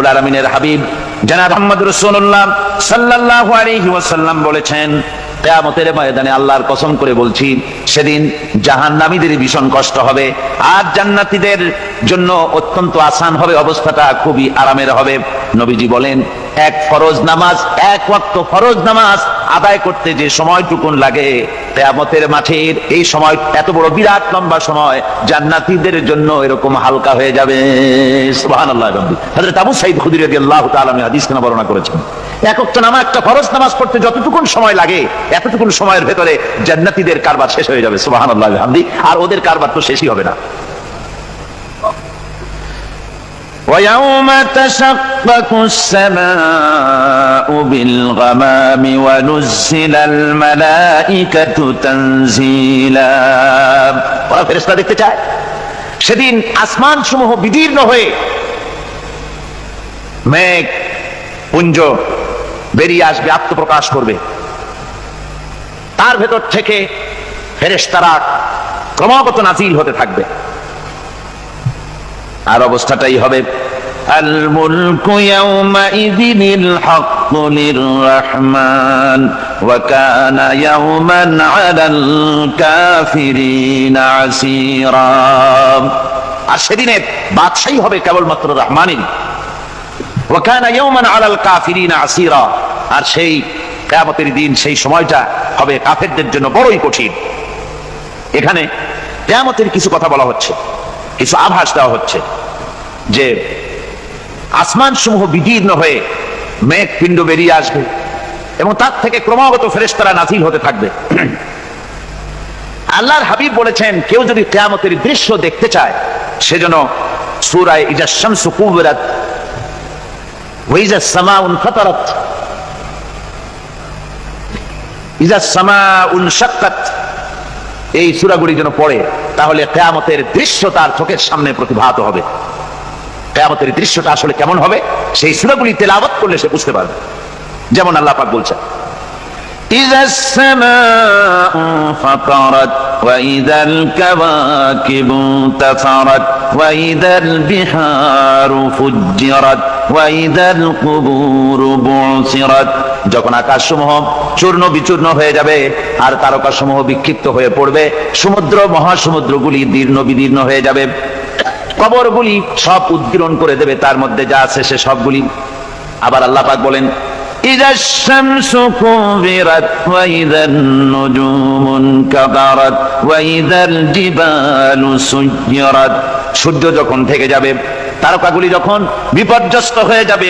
রব্বুল আলামিনের হাবিব জনাব মুহাম্মদ রাসূলুল্লাহ সাল্লাল্লাহু আলাইহি ওয়াসাল্লাম বলেছেন, কিয়ামতের ময়দানে আল্লাহর কসম করে বলছি, সেদিন জাহান্নামীদের ভীষণ কষ্ট হবে আর জান্নাতীদের জন্য অত্যন্ত আসান হবে, অবস্থাটা খুবই আরামের হবে। নবীজি বলেন, এক ফরজ নামাজ, এক ওয়াক্ত ফরজ নামাজ আদায় করতে যে সময়টুকুন লাগে, কিয়ামতের মাঠের এই সময় এত বড় বিরাট লম্বা সময় জান্নাতীদের জন্য এরকম হালকা হয়ে যাবে। সুবহানাল্লাহ। হযরত আবু সাঈদ খুদরী রাদিয়াল্লাহু তাআলা হাদিস কেন বর্ণনা করেছেন, এক ওয়াক্ত নামাজ, একটা ফরজ নামাজ পড়তে যতটুকুন সময় লাগে, এতটুকুন সময়ের ভেতরে জান্নাতীদের কারবার শেষ হয়ে যাবে। সুবহানাল্লাহ বিহামদি। আর ওদের কারবার তো শেষই হবে না। وَيَوْمَ تَشَقَّقُ السَّمَاءُ بِالْغَمَامِ وَنُزِّلَ الْمَلَائِكَةُ تَنزِيلًا। ওরা ফেরেশতা দেখতে চায়, সেদিন আসমান সমূহ বিদীর্ণ হয়ে মেঘ পুঞ্জ বেরিয়ে আসবে, আত্মপ্রকাশ করবে, তার ভেতর থেকে ফেরেশতারা ক্রমাগত নাজিল হতে থাকবে। আর অবস্থাটাই হবে, আল মুলকু ইয়াউমাইযিনিল হাক্কু লিররহমান ওয়া কানা ইয়াওমান আলাল কাফিরিনা আসীরা। আর সেদিনে বাদশাহী হবে কেবলমাত্র রহমানের। ওয়া কানা ইয়াওমান আলাল কাফিরিনা আসীরা। আর সেই কিয়ামতের দিন, সেই সময়টা হবে কাফেরদের জন্য বড়ই কঠিন। এখানে কিয়ামতের কিছু কথা বলা হচ্ছে, কিছু আভাস দেওয়া হচ্ছে যে আসমান সমূহ বিদীর্ণ হয়ে মেঘ পিণ্ড বেরিয়ে আসবে এবং তার থেকে ক্রমাগত ফেরেশতারা নাজিল হতে থাকবে। আল্লাহর হাবিব বলেছেন, কেউ যদি কিয়ামতের দৃশ্য দেখতে চায়, সেজন্য সূরা ইজা শামসু কুবিরাত ওয়া ইজা সামাউ ফাতারাত ইজা সামাউ শাক্কাত, এই সূরাগুলি যেন পড়ে, তাহলে কিয়ামতের দৃশ্য তার চোখের সামনে প্রতিভাত হবে। কিয়ামতের দৃশ্যটা আসলে কেমন হবে, সেই সূরাগুলি তেলাওয়াত করলে সে বুঝতে পারবে। যেমন আল্লাহ পাক বলছেন, ইযাস সামাউ ফাতারাত ওয়া ইযাল কাওয়াকিবু তাসারাত ওয়া ইযাল বিহারু ফুজ্জিরাত ওয়া ইযাল কুবুরু বুসিরাত। যখন আকাশসমূহ চূর্ণ বিচূর্ণ হয়ে যাবে আর তারকাসমূহ বিক্ষিপ্ত হয়ে পড়বে, সমুদ্র মহাসমুদ্রগুলি দীর্ণ বিদীর্ণ হয়ে যাবে, কবরগুলি সব উদ্গীরণ করে দেবে, তার মধ্যে যা আছে সে সবগুলি। আবার আল্লাহ পাক বলেন, ইযাশ শামসু কুবিরাত ওয়া ইযান নুজুমু কাদারাত ওয়া ইযাল জিবালু সুয়্যিরাত। সূর্য যখন ঢেকে যাবে, তারকাগুলি যখন বিপর্যস্ত হয়ে যাবে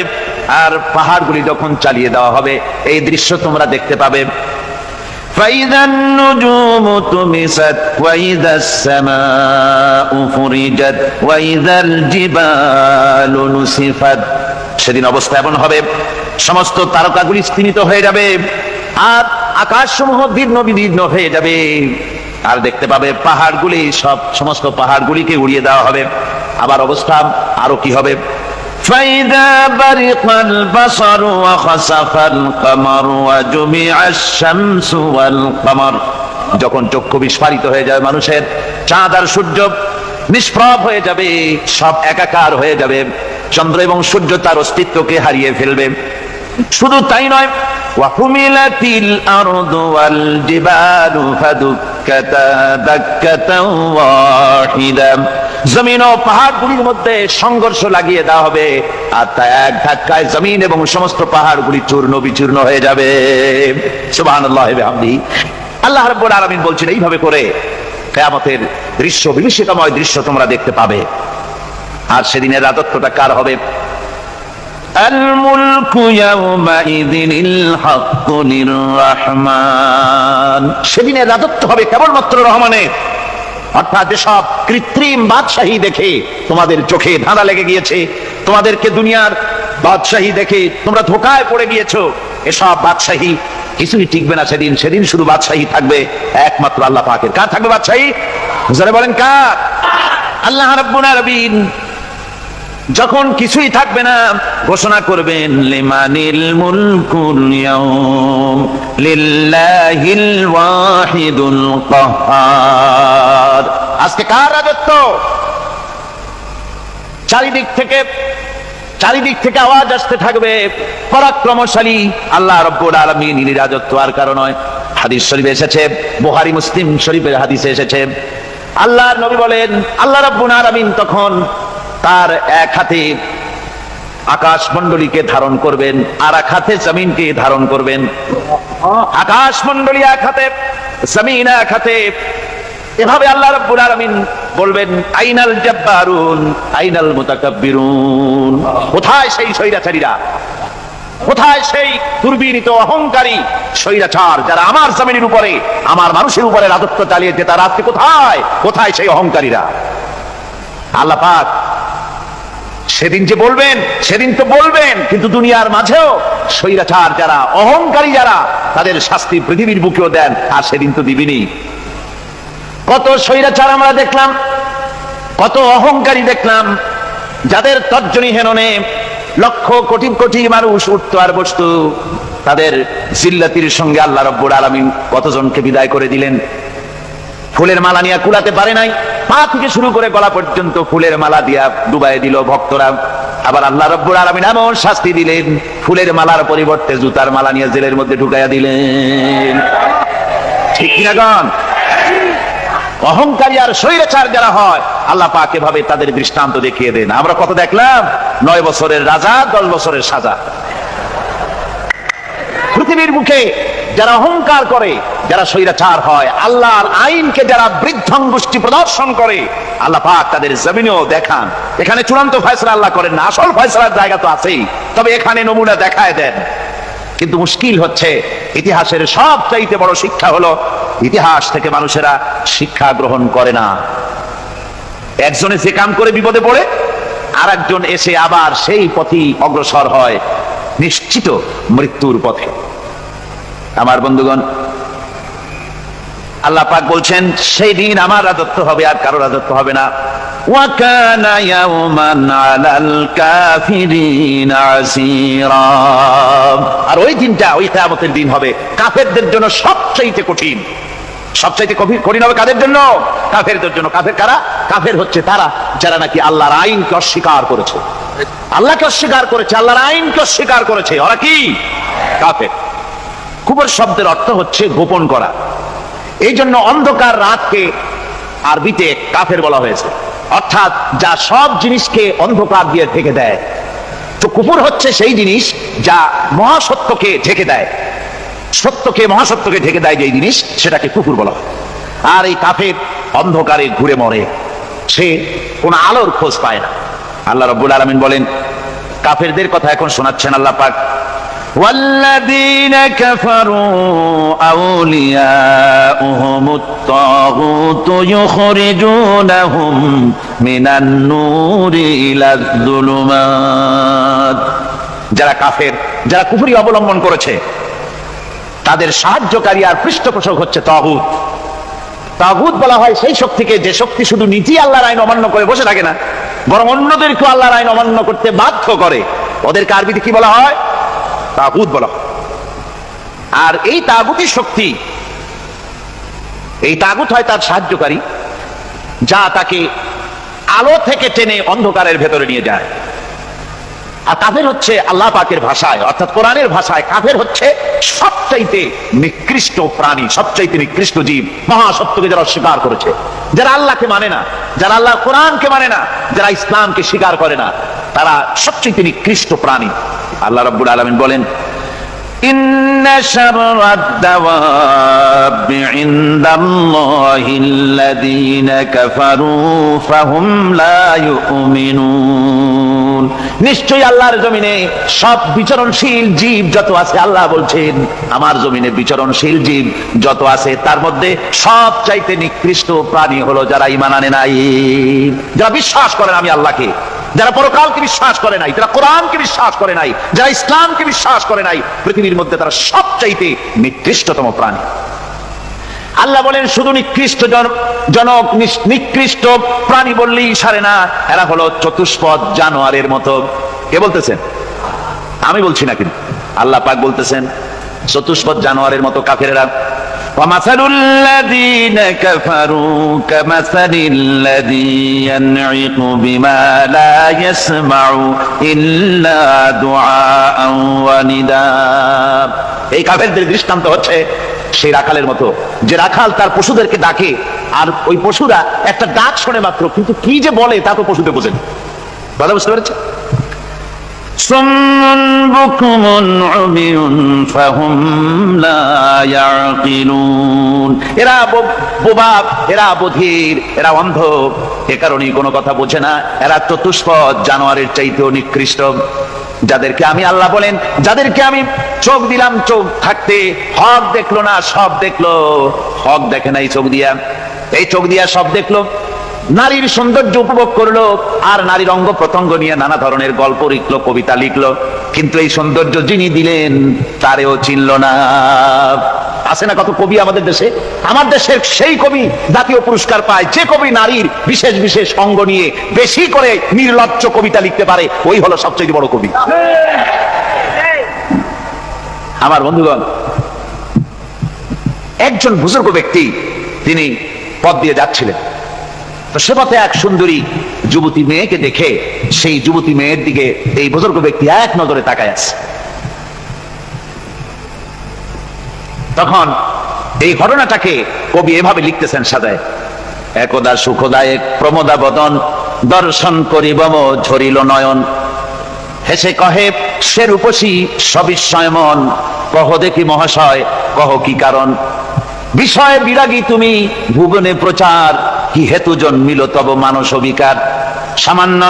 আর পাহাড়গুলি যখন চালিয়ে দেওয়া হবে, এই দৃশ্য তোমরা দেখতে পাবে। فَإِذَا النُّجُومُ طُمِسَتْ وَإِذَا السَّمَاءُ فُرِجَتْ وَإِذَا الْجِبَالُ نُسِفَتْ। সেদিন অবস্থা এমন হবে, সমস্ত তারকাগুলি স্তিমিত হয়ে যাবে আর আকাশসমূহ দীর্ণ বিদীর্ণ হয়ে যাবে, আর দেখতে পাবে পাহাড়গুলি, সমস্ত পাহাড়গুলিকে উড়িয়ে দেওয়া হবে। আবার অবস্থা আরো কি হবে, فَإِذَا بَرِقَ الْبَصَرُ وَخَسَفَ الْقَمَرُ وَجُمِعَ الشَّمْسُ وَالْقَمَرُ। যখন চক্ষু বিস্ফারিত হয়ে যাবে মানুষের, চাঁদ আর সূর্য নিষ্প্রভ হয়ে যাবে, সব একাকার হয়ে যাবে, চন্দ্র এবং সূর্য তার অস্তিত্বকে হারিয়ে ফেলবে। শুধু তাই নয়, وَحُمِلَتِ الْأَرْضُ وَالْجِبَالُ فَدُكَّتَا دَكَّةً وَاحِدَةً। জমিন ও পাহাড়গুলির মধ্যে সংঘর্ষ লাগিয়ে দেওয়া হবে, আর তা এক ধাক্কায় জমিন এবং সমস্ত পাহাড়গুলি চূর্ণ বিচূর্ণ হয়ে যাবে। সুবহানাল্লাহ ওয়া বিহামদিহি। আল্লাহ রাব্বুল আলামিন বলছেন, এইভাবে করে কিয়ামতের দৃশ্য, বিভীষিকাময় দৃশ্য তোমরা দেখতে পাবে। আর সেদিনের রাজত্বটা কার হবে, আল মুলকু ইয়াউমাইযিনিল হাক্কু লিররহমান। সেদিনের রাজত্ব হবে কেবলমাত্র রহমানের। অর্থাৎ যেসব কৃত্রিম বাদশাহী দেখে তোমাদের চোখে ধাঁধা লেগে গিয়েছে, তোমাদেরকে দুনিয়ার বাদশাহী দেখে তোমরা ধোঁকায় পড়ে গিয়েছো, এসব বাদশাহী কিছুই টিকবে না সেদিন। সেদিন শুধু বাদশাহী থাকবে একমাত্র আল্লাহ পাকের। কার থাকবে বাদশাহী? যারা বলেন কার? আল্লাহ রাব্বুল আলামিন যখন কিছুই থাকবে না, ঘোষণা করবেন, লিমানিল মুলকুল ইয়াউম লিল্লাহিল ওয়াহিদুল কাহ্হার। আজকে কার রাজত্ব? চারিদিক থেকে চারিদিক থেকে আওয়াজ আসতে থাকবে, পরাক্রমশালী আল্লাহ রাব্বুল আলামিন রাজত্ব আর কারণ নয়। হাদিস শরীফে এসেছে, বুখারী মুসলিম শরীফের হাদিসে এসেছে, আল্লাহর নবী বলেন আল্লাহ রাব্বুল আলামিন তখন তার এক হাতে আকাশ মণ্ডলীকে ধারণ করবেন, আর এক হাতে জমিনকে ধারণ করবেন। আকাশ মণ্ডলী এক হাতে, জমিন এক হাতে। এভাবে আল্লাহ রাব্বুল আলামিন বলবেন, আইনাল জাব্বারুন আইনাল মুতাকাব্বিরুন, কোথায় সেই স্বৈরাচারীরা, কোথায় সেই দুর্বিনীত অহংকারী স্বৈরাচার যারা আমার জমিনের উপরে, আমার মানুষের উপরে রাজত্ব চালিয়েছে, তারা আজকে কোথায়, কোথায় সেই অহংকারীরা? আল্লাহ পাক সেদিন যে বলবেন, সেদিন তো বলবেন, কিন্তু দুনিয়ার মাঝেও স্বৈরাচার যারা, অহংকারী যারা, তাদের শাস্তি পৃথিবীর বুকেও দেন, আর সেদিন তো দিবিনি। কত স্বৈরাচার আমরা দেখলাম, কত অহংকারী দেখলাম, যাদের তর্জনী হেননে লক্ষ কোটি কোটি মানুষ উঠতো আর বসতো, তাদের জিল্লাতির সঙ্গে আল্লাহ রাব্বুল আলামিন কতজনকে বিদায় করে দিলেন। ফুলের মালা নিয়ে কুলাতে পারে নাই, পা থেকে শুরু করে গলা পর্যন্ত ফুলের মালা দিয়া ডুবাই দিল ভক্তরা। আবার আল্লাহ রাব্বুল আলামিন এমন শাস্তি দিলেন, ফুলের মালার পরিবর্তে জুতার মালা নিয়ে জেলের মধ্যে ঢুকাইয়া দিলেন। ঠিক কিনা গান? অহংকারী আর স্বৈরাচার যারা হয়, আল্লাহ পাক এভাবে তাদের দৃষ্টান্ত দেখিয়ে দেন। আমরা কত দেখলাম, 9 বছরের রাজা, 10 বছরের সাজা। পৃথিবীর মুখে যারা অহংকার করে, যারা স্বৈরাচার হয়, আল্লাহর আইনকে যারা বৃদ্ধাঙ্গুষ্টি প্রদর্শন করে, আল্লাহ পাক তাদের জমিনেও দেখান। এখানে চূড়ান্ত ফয়সালা আল্লাহ করেন না, আসল ফয়সালার জায়গা তো আছেই, তবে এখানে নমুনা দেখায় দেন। কিন্তু মুশকিল হচ্ছে, ইতিহাসের সবচাইতে বড় শিক্ষা হলো, ইতিহাস থেকে মানুষেরা শিক্ষা গ্রহণ করে না। একজনে যে কাম করে বিপদে পড়ে, আর একজন এসে আবার সেই পথে অগ্রসর হয়, নিশ্চিত মৃত্যুর পথে। আমার বন্ধুগণ, আল্লাহ পাক বলছেন সেই দিন আমার রাজত্ব হবে, আর কারো রাজত্ব হবে না। ওয়া কানা ইয়াওমান আলাল কাফিরিন আসীরা। আর ওই দিনটা, ওই কিয়ামতের দিন হবে কাফেরদের জন্য সবচেয়ে কঠিন। সবচেয়ে কঠিন হবে কাদের জন্য? কাফেরদের জন্য। কাফের কারা? কাফের হচ্ছে তারা যারা নাকি আল্লাহর আইনকে অস্বীকার করেছে, আল্লাহকে অস্বীকার করেছে, আল্লাহর আইনকে অস্বীকার করেছে। ওরা কি? কাফের। কুফর শব্দের অর্থ হচ্ছে গোপন করা। এই জন্য অন্ধকার রাতকে আরবিতে কাফের বলা হয়েছে, অর্থাৎ যা সব জিনিসকে অন্ধকার দিয়ে ঢেকে দেয়। তো কুফর হচ্ছে সেই জিনিস যা মহাসত্যকে ঢেকে দেয়, সত্যকে, মহাসত্যকে ঢেকে দেয় যে জিনিস, সেটাকে কুফর বলা হয়। আর এই কাফের অন্ধকারে ঘুরে মরে, সে কোন আলোর খোঁজ পায় না। আল্লাহ রাব্বুল আলামিন বলেন, কাফেরদের কথা এখন শোনাচ্ছেন আল্লাহ পাক, والذين كفروا أولياؤهم الطاغوت يخرجونهم من النور إلى الظلمات। যারা কাফের, যারা কুফরি অবলম্বন করেছে, তাদের সাহায্যকারী আর পৃষ্ঠপোষক হচ্ছে তাগুত। তাগুত বলা হয় সেই শক্তিকে, যে শক্তি শুধু নিজেই আল্লাহর আইন অমান্য করে বসে থাকে না, বরং অন্যদেরকেও আল্লাহর আইন অমান্য করতে বাধ্য করে। ওদেরকে আরবিতে কি বলা হয়? তাগুত বলা হয়। আর এই তাগুতি শক্তি, এই তাগুত হয় তার সাহায্যকারী, যা তাকে আলো থেকে টেনে অন্ধকারের ভেতরে নিয়ে যায়। আর কাফের হচ্ছে আল্লাহ পাকের ভাষায়, অর্থাৎ কোরআনের ভাষায়, কাফের হচ্ছে সবচাইতে নিকৃষ্ট প্রাণী, সবচাইতে নিকৃষ্ট জীব। মহাসত্যকে যারা অস্বীকার করেছে, যারা আল্লাহকে মানে না, যারা আল্লাহ কোরআনকে মানে না, যারা ইসলামকে স্বীকার করে না, তারা সবচাইতে নিকৃষ্ট প্রাণী। আল্লাহ রাব্বুল আলামিন বলেন, ইন্না শাররাদ দাওয়াবি ইনদাল্লাহিল্লাযীনা কাফারু ফাহুম লা ইউমিনুন। নিশ্চয়ই আল্লাহর জমিনে সব বিচরণশীল জীব যত আছে, আল্লাহ বলছেন আমার জমিনে বিচরণশীল জীব যত আছে, তার মধ্যে সবচাইতে নিকৃষ্ট প্রাণী হলো যারা ঈমান আনে নাই, যারা বিশ্বাস করে না আমি আল্লাহকে, যারা পরকালকে বিশ্বাস করে নাই, যারা কোরআনকে বিশ্বাস করে নাই, যারা ইসলামকে বিশ্বাস করে নাই, পৃথিবীর মধ্যে তারা সবচাইতে নিকৃষ্টতম প্রাণী। আল্লাহ বলেন শুধু নিকৃষ্ট জনক, নিকৃষ্ট প্রাণী বললেই সারে না, এরা হলো চতুষ্পদ জানোয়ারের মতো। কে বলতেছেন? আমি বলছি না, কিন্তু আল্লাহ পাক বলতেছেন চতুষ্পদ জানোয়ারের মতো কাফেরেরা। ومثل الذين كفروا كمثل الذي ينعق بما لا يسمع إلا دعاء ونداء। এই কাফেরদের দৃষ্টান্ত হচ্ছে সেই রাখালের মতো, যে রাখাল তার পশুদেরকে ডাকে আর ওই পশুরা একটা ডাক শোনে মাত্র, কিন্তু কি যে বলে তা তো পশুতে বোঝেন। কথা বুঝতে পেরেছে? সুম্মুন বুকুমুন উমিয়ুন ফাহুম লা ইয়াকিলুন। এরা বোবা, এরা বধির, এরা অন্ধ, এ কারণেই কোনো কথা বোঝে না। এরা চতুষ্পদ জানোয়ারের চাইতেও নিকৃষ্ট। যাদেরকে আমি আল্লাহ বলেন, যাদেরকে আমি চোখ দিলাম, চোখ থাকতে হক দেখলো না, সব দেখলো। হক দেখে নাই চোখ দিয়া, এই চোখ দিয়া সব দেখলো। নারীর সৌন্দর্য উপভোগ করলো আর নারীর অঙ্গ প্রত্যঙ্গ নিয়ে নানা ধরনের গল্প লিখলো, কবিতা লিখলো, কিন্তু এই সৌন্দর্য যিনি দিলেন তারেও চিনল না। আছে না কত কবি আমাদের দেশে? আমার দেশের সেই কবি জাতীয় পুরস্কার পায় যে কবি নারীর বিশেষ বিশেষ অঙ্গ নিয়ে বেশি করে নির্লজ্জ কবিতা লিখতে পারে, ওই হলো সবচেয়ে বড় কবি। আমার বন্ধুগণ, একজন বুজুর্গ ব্যক্তি তিনি পথ দিয়ে যাচ্ছিলেন, তো সে পথে এক সুন্দরী যুবতী মেয়েকে দেখে সেই যুবতী মেয়ের দিকে এই বুজুর্গ ব্যক্তি এক নজরে তাকায় আছে। তখন এই ঘটনাটাকে কবি এভাবে লিখতেছেন সাজায়: একদা সুখদায়ক প্রমোদা বদন দর্শন করি বম ঝরিল নয়ন, হেসে কহে সে রূপসী সবিস্ময় মন, কহ দেখি মহাশয় কহ কি কারণ, বিষয় বিরাগী তুমি ভুবনে প্রচার, কি হেতু জন্মিল তব মানস বিকার, সামান্য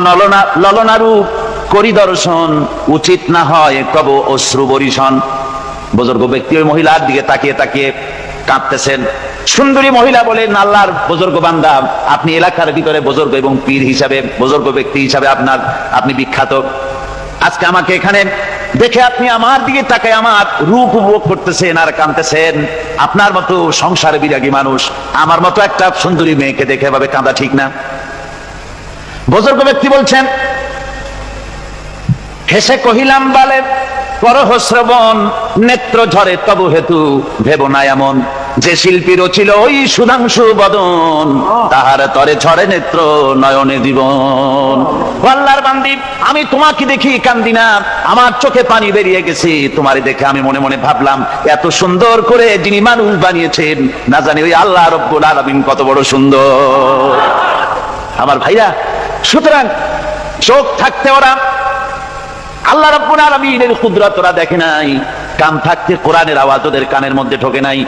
ললনা রূপ করি দর্শন, উচিত না হয় তব অশ্রু বরিশন। বুজুর্গ ব্যক্তি ওই মহিলার দিকে তাকিয়ে তাকিয়ে কাঁদতেছেন। সুন্দরী মহিলা বলেন, আল্লাহর বুজুর্গ বান্দা, আপনি এলাকার ভিতরে বুজুর্গ এবং পীর হিসাবে, বুজুর্গ ব্যক্তি হিসাবে আপনি বিখ্যাত। আজকে আমাকে এখানে দেখে আপনি আমার দিকে তাকায় আমার রূপ উপভোগ করতেছেন আর কাঁদতেছেন। আপনার মতো সংসারে বিরাগী মানুষ আমার মতো একটা সুন্দরী মেয়েকে দেখে এভাবে কাঁদা ঠিক না। বুজুর্গ ব্যক্তি বলছেন, হেসে কহিলাম বালে করহ শ্রবণ, নেত্র ঝরে তব হেতু ভেব না এমন, যে শিল্পী রচিল ওই সুধাংশু বদন, তাহার তরে ঝরে নেত্র নয়নে জীবন। আল্লাহর বান্দি, আমি তোমাকে দেখি কান্দি না, আমার চোখে পানি বেরিয়ে গেছে। তোমারে দেখে আমি মনে মনে ভাবলাম, এত সুন্দর করে যিনি মানুষ বানিয়েছেন, না জানি ওই আল্লাহ রব্বুল আলামিন কত বড় সুন্দর। আমার ভাইরা, সুতরাং চোখ থাকতে ওরা আল্লাহ রাব্বুল আলামিনের কুদরত ওরা দেখে নাই, কান থাকতে কোরআনের আওয়াজ ওদের কানের মধ্যে ঢোকে নাই,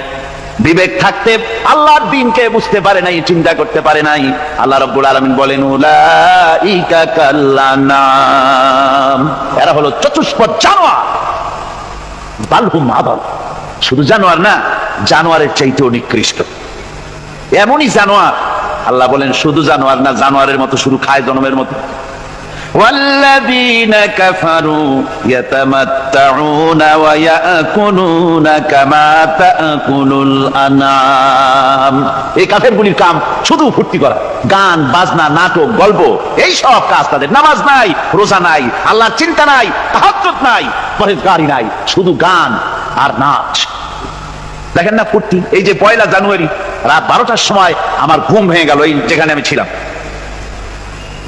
বিবেক থাকতে আল্লাহর দ্বীনকে বুঝতে পারে নাই, চিন্তা করতে পারে নাই। আল্লাহ রাব্বুল আলামিন বলেন, উলাইকা কাল্লানাম, এরা হলো চতুষ্পদ জানোয়ার, বালহুম আদাল। শুধু জানোয়ার না, জানোয়ারের চাইতেও নিকৃষ্ট। এমনই জানোয়ার, আল্লাহ বলেন শুধু জানোয়ার না, জানোয়ারের মতো শুধু খায় জনমের মতো। والذين كفروا يتمتعون ويأكلون كما تأكل الأنعام। এই কাফেরগুলির কাম শুধু ফুর্তি করা, গান বাজনা, নাটক, গল্প, এই সব কাজ তাদের। নামাজ নাই, রোজা নাই, আল্লাহর চিন্তা নাই, তাহাজ্জুদ নাই, পরহেজগারি নাই, শুধু গান আর নাচ। দেখেন না ফুর্তি। এই যে 1 জানুয়ারি রাত 12টার সময় আমার ঘুম ভেঙে গেল, এই যেখানে আমি ছিলাম,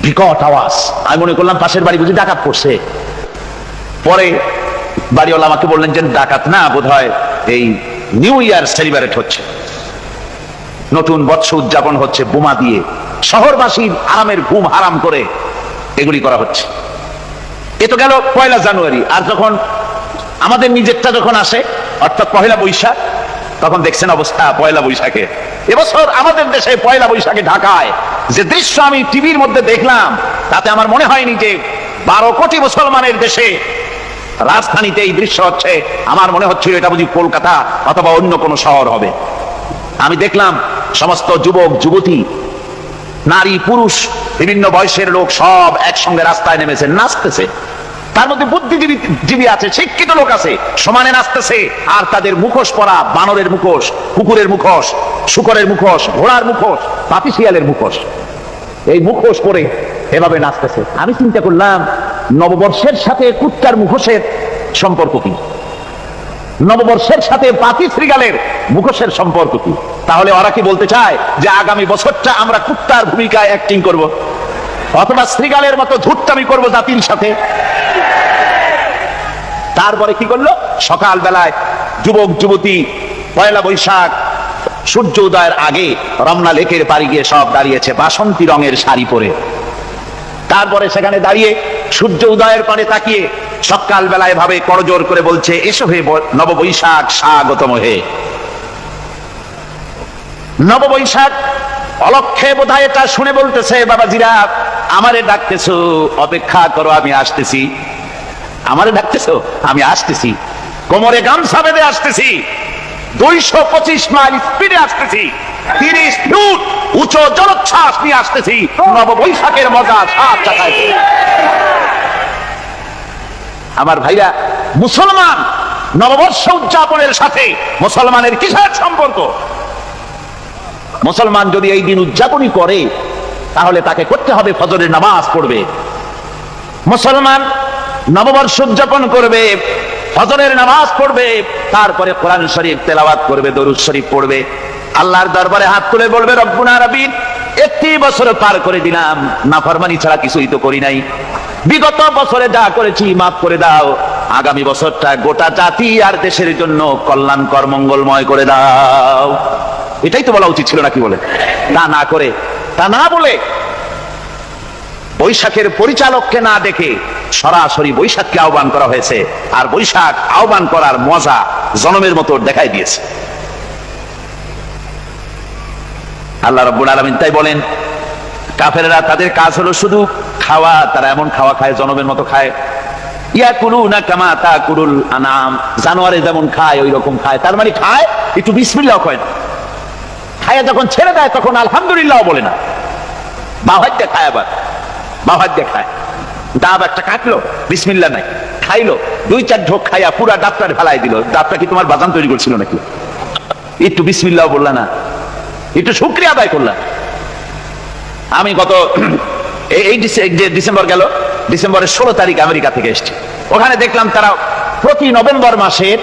বিকট আওয়াজ। আমি মনে করলাম পাশের বাড়ি বুঝি ডাকাত পড়ছে। পরে বাড়িওয়ালা আমাকে বললেন যে ডাকাত না, বোধহয় এই নিউ ইয়ার সেলিব্রেট হচ্ছে, নতুন বৎসর উদযাপন হচ্ছে, বোমা দিয়ে শহরবাসীর আরামের ঘুম হারাম করে এগুলি করা হচ্ছে। এ তো গেল 1 জানুয়ারি। আর যখন আমাদের নিজেরটা যখন আসে, অর্থাৎ 1 বৈশাখ, তখন দেখছেন অবস্থা 1 বৈশাখে। এবছর আমাদের দেশে 1 বৈশাখে ঢাকায় যে দৃশ্য আমি টিভির মধ্যে দেখলাম, তাতে আমার মনে হয়নি যে 12 কোটি মুসলমানের দেশে রাজধানীতে এই দৃশ্য হচ্ছে। আমার মনে হচ্ছিল এটা বুঝি কলকাতা অথবা অন্য কোনো শহর হবে। আমি দেখলাম সমস্ত যুবক যুবতী, নারী পুরুষ, বিভিন্ন বয়সের লোক সব একসঙ্গে রাস্তায় নেমেছে, নাচতেছে। তার মধ্যে বুদ্ধিজীবী আছে, শিক্ষিত লোক আছে, সমানে নাচতেছে। আর তাদের মুখোশ পরা, বানরের মুখোশ, কুকুরের মুখোশ, শুকরের মুখোশ, ঘোড়ার মুখোশ, পাপি শিয়ালের মুখোশ, এই মুখোশ পরে এভাবে নাচতেছে। আমি চিন্তা করলাম, নববর্ষের সাথে কুত্তার মুখোশের সম্পর্ক কি? নববর্ষের সাথে পাতি শ্রীগালের মুখোশের সম্পর্ক কি? তাহলে ওরা কি বলতে চায় যে আগামী বছরটা আমরা কুত্তার ভূমিকায় অ্যাক্টিং করব, অথবা শ্রীগালের মতো ধূর্তামি করব জাতির সাথে? তারপরে কি করলো? সকাল বেলায় যুবক যুবতী পয়লা বৈশাখ সূর্য উদয়ের আগে রমনা লেকের পাড়ি গিয়ে সব দাঁড়িয়েছে বাসন্তী রঙের শাড়ি পরে। তারপরে সেখানে দাঁড়িয়ে সূর্য উদয়ের পানে তাকিয়ে সকাল বেলায় ভাবে করজোর করে বলছে, এসো হে নববৈশাখ স্বাগতম হে। নববৈশাখ অলক্ষে বোধহয় এটা শুনে বলতেছে, বাবাজিরা আমারে ডাকতেছো, অপেক্ষা করো আমি আসতেছি। আমারে ডাকতেছো, আমি আসতেছি, কোমরে গামছা বেঁধে আসতেছি, 225 মাইল স্পিডে আসতেছি, 30 ফুট উঁচু জলোচ্ছ্বাস নিয়ে আসতেছি, নববৈশাখের মজা সাত চাকায়। আমার ভাইরা, মুসলমান নববর্ষ উদযাপনের সাথে মুসলমানের কিসের সম্পর্ক? মুসলমান যদি এই দিন উদযাপনই করে তাহলে তাকে করতে হবে ফজরের নামাজ পড়বে। মুসলমান নববর্ষ উদযাপন করবে, ফজরের নামাজ পড়বে, তারপরে কোরআন শরীফ তেলাওয়াত করবে, দরুদ শরীফ পড়বে, আল্লাহর দরবারে হাত তুলে বলবে, রব্বুনা রাব্বিন, 31 বছর পার করে দিলাম, নাফরমানি ছাড়া কিছুই তো করি নাই, বিগত বছরে যা করেছি মাফ করে দাও, আগামী বছরটা গোটা জাতি আর দেশের জন্য কল্যাণকর মঙ্গলময় করে দাও। এটাই তো বলা উচিত ছিল নাকি বলে? তা না করে, তা না বলে, বৈশাখের পরিচালককে না দেখে সরাসরি বৈশাখকে আহ্বান করা হয়েছে। আর বৈশাখ আহ্বান করার মজা জনমের মতো দেখাই দিয়েছে আল্লাহ রাব্বুল আলামিন। তাই বলেন, কাফেররা তাদের কাজ হলো শুধু খাওয়া, তারা এমন খাওয়া খায় জনমের মতো খায়। ইয়াকুলুনা কামা তাকুলুল আনাম, জানোয়ারে যেমন খায় ওই রকম খায়। তার মানে খায়, একটু বিসমিল্লাহ কয় না, খায় যখন ছেড়ে দেয় তখন আলহামদুলিল্লাহ বলে না, বাহাত দিয়ে খায়, আবার বাহাত দিয়ে খায়। ডাব একটা কাটলো, বিসমিল্লাহ নাই, খাইলো, 2-4 ঢোক খাইয়া পুরা ডাবটা ফেলাই দিল। ডাবটা কি তোমার বাজান তৈরি করছিল নাকি? একটু বিসমিল্লাহ বললা না, একটু শুকরিয়া আদায় করলাম। আমি গত এই ডিসেম্বর গেল, ডিসেম্বরের 16 তারিখ আমেরিকা থেকে এসেছি। ওখানে দেখলাম তারা প্রতি নভেম্বর মাসের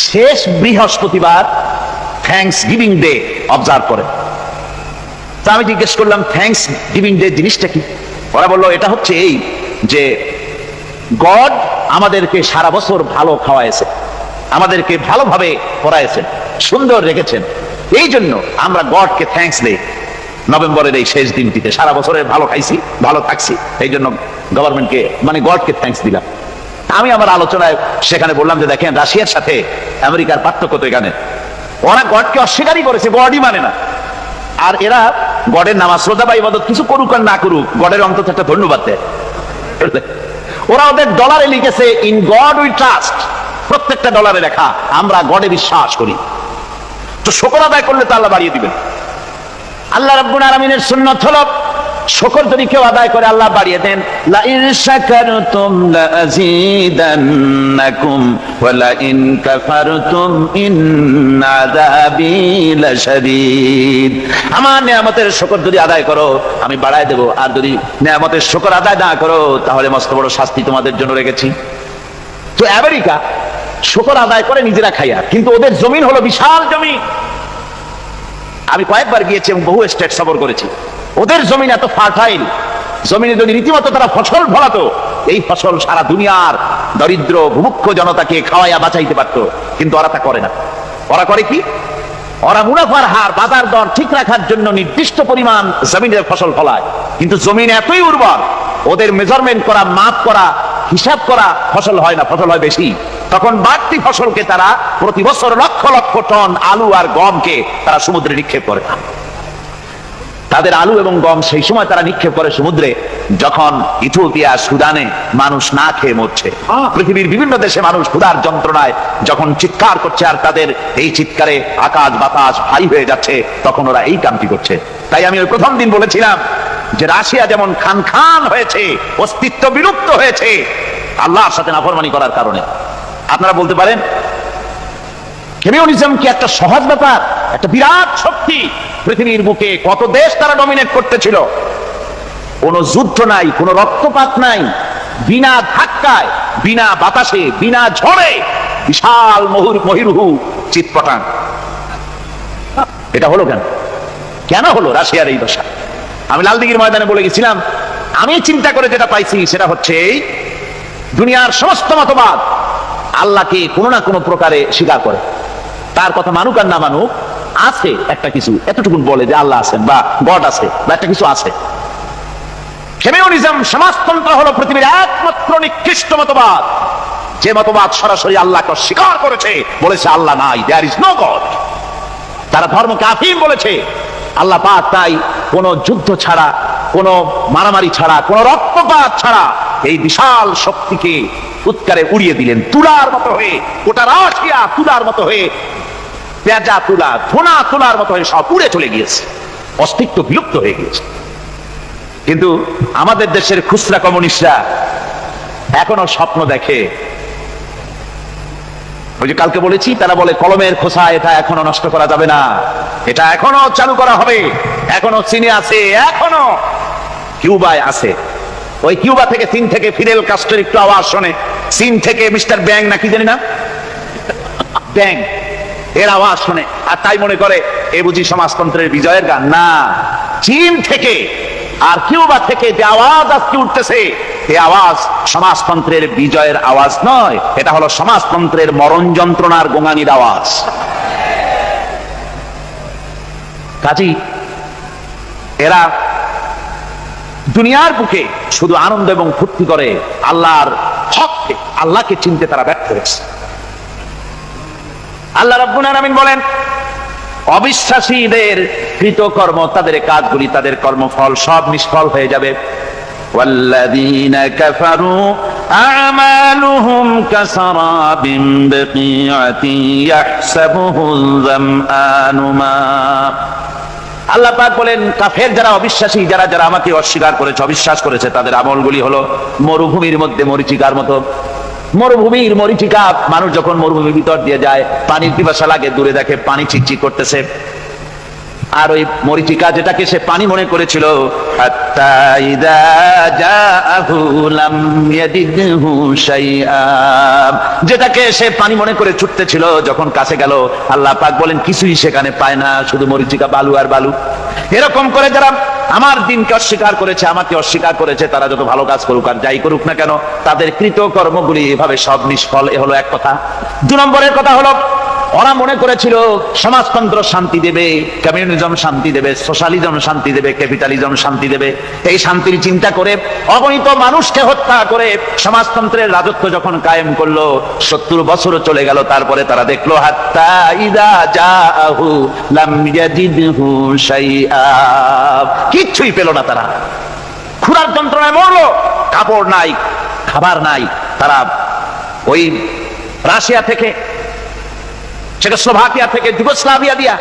শেষ বৃহস্পতিবার থ্যাঙ্কস গিভিং ডে অবজার্ভ করে। তা আমি জিজ্ঞেস করলাম, থ্যাঙ্কস গিভিং ডে জিনিসটা কি? ওরা বললো, এটা হচ্ছে এই যে গড আমাদেরকে সারা বছর ভালো খাওয়াইছে, আমাদেরকে ভালোভাবে পড়াইছেন, সুন্দর রেখেছেন, এই জন্য আমরা গডকে থ্যাঙ্কস দেই নভেম্বরের এই শেষ দিনটিতে। সারা বছরের ভালো খাইছি, ভালো থাকছি, এই জন্য গভর্নমেন্টকে মানে গডকে থ্যাঙ্কস দিলাম। আমি আমার আলোচনায় সেখানে বললাম যে দেখেন, রাশিয়ার সাথে আমেরিকার পার্থক্য তো এখানে, ওরা গডকে অস্বীকারই করেছে, গডই মানে না। আর এরা গডের নামাজ রোজা বা ইবাদত কিছু করুক আর না করুক, গডের অন্তত একটা ধন্যবাদ দেয়। ওরা ওদের ডলারে লিখেছে, ইন গড উই ট্রাস্ট, প্রত্যেকটা ডলারে লেখা আমরা গডে বিশ্বাস করি। তো শুকর আদায় করলে তো আল্লাহ বাড়িয়ে দিবেন। আল্লাহ রাব্বুল আলামিনের সুন্নাত হলো, শুকর যদি কেউ আদায় করে আল্লাহ বাড়িয়ে দেন। লা ইন শাকারতুম লা আযীদান্নাকুম ওয়া লা ইন কাফারতুম ইন্না আযাবী লাশাদীদ। আমার নিয়ামতের শুকর যদি আদায় করো আমি বাড়ায় দেব, আর যদি নিয়ামতের শুকর আদায় না করো তাহলে মস্ত বড় শাস্তি তোমাদের জন্য রেখেছি। তো আমেরিকা শুকর আদায় করে নিজেরা খাইয়া, কিন্তু ওদের জমিন হলো বিশাল জমি। আমি কয়েকবার গিয়েছি এবং বহু স্টেট সফর করেছি। ওদের জমিন এত ফার্টাইল, জমিনে যদি রীতিমতো তারা ফসল ফলাতো, এই ফসল সারা দুনিয়ার দরিদ্র ভূমুক্ষ জনতাকে খাওয়াইয়া বাঁচাইতে পারত। কিন্তু ওরা তা করে না। ওরা করে কি? ওরা মুনাফার হার, বাজার দর ঠিক রাখার জন্য নির্দিষ্ট পরিমাণ জমিনের ফসল ফলায়, কিন্তু জমিন এতই উর্বর, ওদের মেজারমেন্ট করা, মাপ করা, হিসাব করা ফসল হয় না, ফসল হয় বেশি। তখন বাড়তি ফসলকে তারা প্রতি বছর লক্ষ লক্ষ টন আলু আর গমকে তারা সমুদ্রে নিক্ষেপ করে। তাদের আলু এবং গম সেই সময় তারা নিক্ষেপ করে সমুদ্রে, যখন ইথিওপিয়া, সুদানে মানুষ না খেয়ে মরছে। পৃথিবীর বিভিন্ন দেশে মানুষ ক্ষুধার যন্ত্রণায় যখন চিৎকার করছে, আর তাদের এই চিৎকারে আকাশ বাতাস ভারী হয়ে যাচ্ছে, তখন ওরা এই কামটি করছে। তাই আমি ওই প্রথম দিন বলেছিলাম যে রাশিয়া যেমন খান খান হয়েছে, অস্তিত্ব বিলুপ্ত হয়েছে আল্লাহর সাথে নাফরমানি করার কারণে। আপনারা বলতে পারেন, কমিউনিজম কি একটা সহজ ব্যাপার? একটা বিরাট শক্তি, পৃথিবীর বুকে কত দেশ তারা ডমিনেট করতেছিল। কোন যুদ্ধ নাই, কোন রক্তপাত নাই, বিনা ধাক্কায়, বিনা বাতাসে, বিনা ঝড়ে বিশাল মহিরুহু চিৎপটাং। এটা হলো কেন? কেন হলো রাশিয়ার এই দশা? আমি লালদিঘির ময়দানে বলে গেছিলাম, আমি চিন্তা করে যেটা পাইছি সেটা হচ্ছে দুনিয়ার সমস্ত মতবাদ আল্লাহকে কোনো না কোনো প্রকারে স্বীকার করে। তার কথা মানুক আর না মানুক, আছে একটা কিছু এতটুকু বলে যে আল্লাহ আছেন বা গড আছে বা একটা কিছু আছে। কমিউনিজম, সমাজতন্ত্র হলো পৃথিবীর একমাত্র নিকৃষ্ট মতবাদ, যে মতবাদ সরাসরি আল্লাহকে স্বীকার করেছে, বলেছে আল্লাহ নাই, দেয়ার ইজ নো গড। তারা ধর্মকে আফিম বলেছে। আল্লাহ পাক তাই কোন যুদ্ধ ছাড়া, কোন মারামারি ছাড়া, কোন রক্তপাত ছাড়া এই বিশাল শক্তিকে উৎকারে উড়িয়ে দিলেন, তুলার মতো হয়ে। গোটা রাশিয়া তুলার মতো হয়ে, পেঁজা তুলা, ধোনা তুলার মতো হয়ে সব উড়ে চলে গিয়েছে, অস্তিত্ব বিলুপ্ত হয়ে গিয়েছে। কিন্তু আমাদের দেশের খুচরা কমিউনিস্টরা এখনো স্বপ্ন দেখে। ওই যে কালকে বলেছি, তারা বলে কলমের খোসা এটা এখনো নষ্ট করা যাবে না, এটা এখনো চালু করা হবে। এখনো চীনে আছে, এখনো কিউবায় আছে। ওই কিউবা থেকে, চীন থেকে ফিদেল কাস্ট্রোর একটু আওয়াজ শোনে, চীন থেকে মিস্টার ব্যাং নাকি জানি না, ব্যাং, এর আওয়াজ শোনে আর তাই মনে করে এ বুঝি সমাজতন্ত্রের বিজয়ের গান। না, চীন থেকে আর কিউবা থেকে যে আওয়াজ আজকে উঠতেছে, এই আওয়াজ সমাজতন্ত্রের বিজয়ের আওয়াজ নয়, এটা হলো সমাজতন্ত্রের মরণ যন্ত্রণার গোঙানির আওয়াজ। কাজী এরা দুনিয়ার বুকে শুধু আনন্দ এবং ফুর্তি করে, আল্লাহর হককে, আল্লাহকে চিনতে তারা ব্যর্থ হয়েছে। আল্লাহ রাব্বুল আলামিন বলেন, অবিশ্বাসীদের কৃতকর্ম, তাদের কাজগুলি, তাদের কর্মফল সব নিষ্ফল হয়ে যাবে। والذين كفروا أعمالهم كسراب بقيعة يحسبه الظمآن ماء। আল্লাহ পাক বলেন, কাফের যারা, অবিশ্বাসী যারা, যারা আমাকে অস্বীকার করেছে, অবিশ্বাস করেছে, তাদের আমলগুলি হলো মরুভূমির মধ্যে মরীচিকার মতো। মরুভূমির মরীচিকা, মানুষ যখন মরুভূমির ভিতর দিয়ে যায়, পানির পিপাসা লাগে, দূরে দেখে পানি চিকচিক করতেছে, আর ওই মরীচিকা যেটাকে সে পানি মনে করেছিল, হাত্তা ইযা জাআহু লাম ইয়াজিদহু শাইআ, যেটাকে সে পানি মনে করে ছুটতেছিল, যখন কাছে গেল আল্লাহ পাক বলেন কিছুই সেখানে পায় না, শুধু মরীচিকা, বালু আর বালু। এরকম করে যারা আমার দিনকে অস্বীকার করেছে, আমাকে অস্বীকার করেছে, তারা যত ভালো কাজ করুক আর যাই করুক না কেন, তাদের কৃত কর্মগুলি এভাবে সব নিষ্ফল। এ হলো এক কথা। 2 নম্বরের কথা হলো, ওরা মনে করেছিল সমাজতন্ত্র শান্তি দেবে, কমিউনিজম শান্তি দেবে, সোশ্যালিজম শান্তি দেবে, ক্যাপিটালিজম শান্তি দেবে। এই শান্তির চিন্তা করে অগণিত মানুষকে হত্যা করে সমাজতন্ত্রের রাজত্ব যখন কায়েম করলো, 70 বছর চলে গেল, তারপরে তারা দেখলো হাত্তা ইযা জাআহু লাম ইয়াজিদহু শাইআ, কিচ্ছুই পেল না। তারা ক্ষুধার যন্ত্রণায় মরলো, কাপড় নাই, খাবার নাই। তারা ওই রাশিয়া থেকে, চেকোস্লোভাকিয়া থেকে, যুগোস্লাভিয়া দিয়া,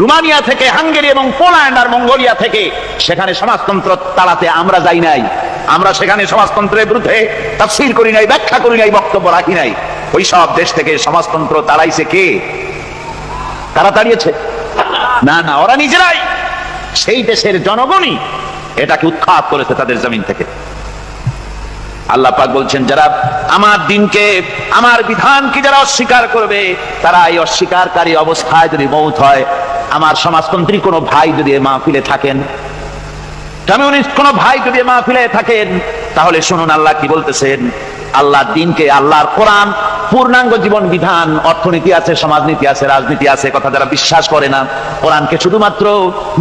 রোমানিয়া থেকে, হাঙ্গেরি এবং পোল্যান্ড আর মঙ্গোলিয়া থেকে সেখানে সমাজতন্ত্র তাড়াতে আমরা যাই নাই। আমরা সেখানে সমাজতন্ত্রের বিরুদ্ধে তাফসীর করি নাই, ব্যাখ্যা করি নাই, বক্তব্য রাখি নাই। ওই সব দেশ থেকে সমাজতন্ত্র তাড়াইছে কে? তারা তাড়িয়েছে? না না, ওরা নিজেরাই, সেই দেশের জনগণই এটাকে উৎখাত করেছে তাদের জমিন থেকে। আল্লাহ পাক বলছেন, যারা আমার দিনকে, আমার বিধানকে যারা অস্বীকার করবে, তারা এই অস্বীকারী অবস্থায় যদি মৌত হয়, আমার সমাজতন্ত্রী কোনো ভাই যদি মাহফিলে থাকেন, কমিউনিস্ট কোনো ভাই যদি মাহফিলে থাকেন, তাহলে শুনুন আল্লাহ কি বলতেছেন। আল্লাহর দিনকে, আল্লাহর কোরআন, পূর্ণাঙ্গ জীবন বিধান, অর্থনীতি আছে, সমাজনীতি আছে, রাজনীতি আছে, কথা যারা বিশ্বাস করে না, কোরআনকে শুধুমাত্র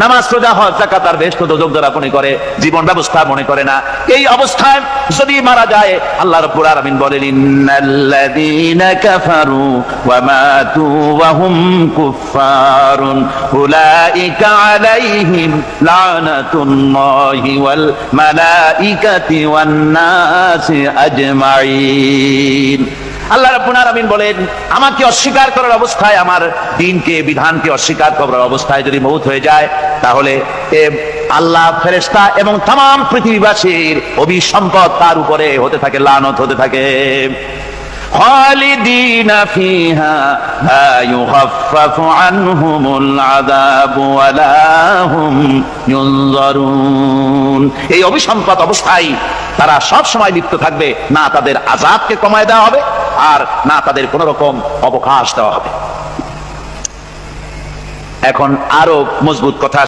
নামাজ, রোজা, হজ, যাকাত আর বেহেশত দোজখ যারা মনে করে, জীবন ব্যবস্থা মনে করে না, এই অবস্থায় যদি মারা যায়, আল্লাহ রাব্বুল আলামিন বলেন, ইন্নাল্লাযীনা কাফারু ওয়া মাতু ওয়া হুম কুফফারুন উলাইকা আলাইহিম লানাতুল্লাহি ওয়াল মালাইকাতি ওয়ান নাসি আজমাইন। আল্লাহ রাব্বুল আলামিন বলেন, আমাকে অস্বীকার করার অবস্থায়, আমার দ্বীনকে, বিধানকে অস্বীকার করার অবস্থায় যদি মৌত হয়ে যায়, তাহলে আল্লাহ, ফেরেশতা এবং तमाम পৃথিবীবাসীর অভিসম্পদ তার উপরে হতে থাকে, লানত হতে থাকে। খালিদিনা ফিহা লা ইউখাফফাফু আনহুমুল আযাবু ওয়া লা হুম ইউনজারুন। এই অবিসম্পাত অবস্থায় তারা সব সময় লিপ্ত থাকবে, না তাদের আযাবকে কমায় দেওয়া হবে আর না তাদের কোন রকম অবকাশ দেওয়া হবে। এখন আরো মজবুত কথা